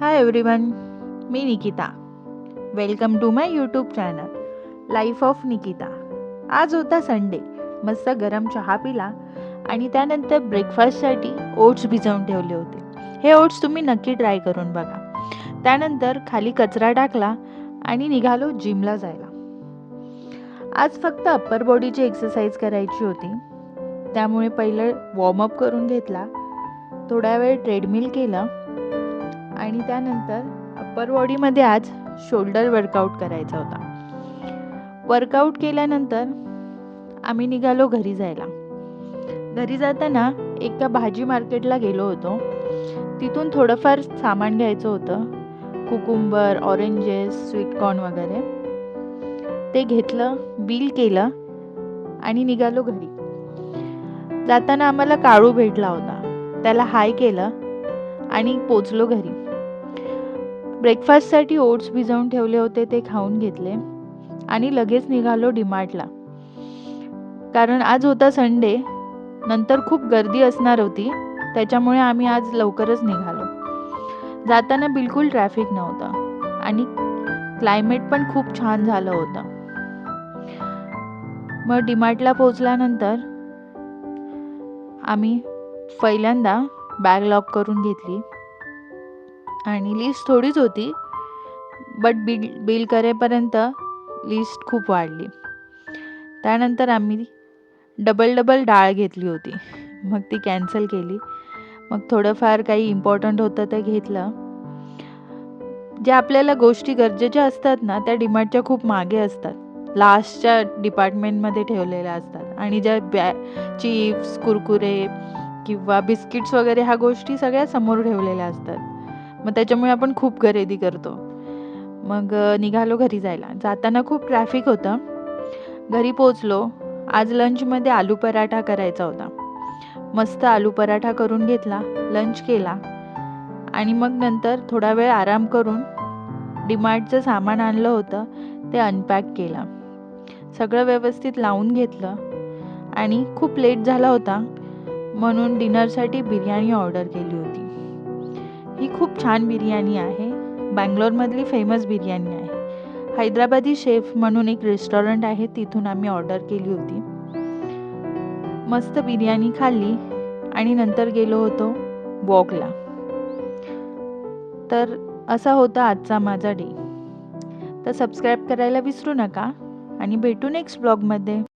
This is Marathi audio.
हाय एव्हरीवन, मी Nikita. Welcome to my YouTube channel life of Nikita. आज होता संडे. मस्त गरम चहा पिला आणि त्यानंतर ब्रेकफास्टसाठी ओट्स भिजवून ठेवले होते. हे ओट्स तुम्ही नक्की ट्राय करून बघा. त्यानंतर खाली कचरा टाकला आणि निघालो जिमला जायला. आज फक्त अप्पर बॉडीची एक्सरसाइज करायची होती, त्यामुळे पहिलं वॉर्मअप करून घेतला. थोडा वेळ ट्रेडमिल केलं आणि त्यानंतर अप्पर बॉडीमध्ये आज शोल्डर वर्कआउट करायचा होता. वर्कआउट केल्यानंतर आम्ही निघालो घरी जायला. घरी जाताना एका भाजी मार्केटला गेलो होतो. तिथून थोडंफार सामान घ्यायचं होतं. कुकुंबर, ऑरेंजेस, स्वीटकॉर्न वगैरे. ते घेतलं, बिल केलं आणि निघालो घरी. जाताना आम्हाला काळू भेटला होता. त्याला हाय केलं आणि पोचलो घरी. ब्रेकफास्टसाठी ओट्स भिजवून ठेवले होते, ते खाऊन घेतले आणि लगेच निघालो डीमार्टला. कारण आज होता संडे, नंतर खूप गर्दी असणार होती, त्याच्यामुळे आम्ही आज लवकरच निघालो. जाताना बिलकुल ट्रॅफिक नव्हतं आणि क्लायमेट पण खूप छान झालं होतं. मग डीमार्टला पोचल्यानंतर आम्ही पहिल्यांदा बॅग लॉक करून घेतली आणि लिस्ट थोडीच होती, बट बिल करेपर्यंत लिस्ट खूप वाढली. त्यानंतर आम्ही डबल डाळ घेतली होती, मग ती कॅन्सल केली. मग थोडंफार काही इम्पॉर्टंट होतं ते घेतलं. ज्या आपल्याला गोष्टी गरजेच्या असतात ना, त्या डीमार्टच्या खूप मागे असतात, लास्टच्या डिपार्टमेंटमध्ये ठेवलेल्या असतात. आणि ज्या चिप्स, कुरकुरे किंवा बिस्किट्स वगैरे ह्या गोष्टी सगळ्या समोर ठेवलेल्या असतात. मग त्याच्यामुळे आपण खूप खरेदी करतो. मग निघालो घरी जायला. जाताना खूप ट्रॅफिक होतं. घरी पोचलो. आज लंचमध्ये आलू पराठा करायचा होता. मस्त आलू पराठा करून घेतला, लंच केला आणि मग नंतर थोडा वेळ आराम करून डीमार्टचं सामान आणलं होतं ते अनपॅक केलं. सगळं व्यवस्थित लावून घेतलं आणि खूप लेट झाला होता, म्हणून डिनरसाठी बिर्याणी ऑर्डर केली होती. ही खूप छान बिर्याणी आहे. बँगलोरमधली फेमस बिर्याणी आहे. हैदराबादी शेफ म्हणून एक रेस्टॉरंट आहे, तिथून आम्ही ऑर्डर केली होती. मस्त बिर्याणी खाल्ली आणि नंतर गेलो होतो वॉकला. तर असा होता आजचा माझा डे. तर सबस्क्राईब करायला विसरू नका आणि भेटू नेक्स्ट ब्लॉगमध्ये.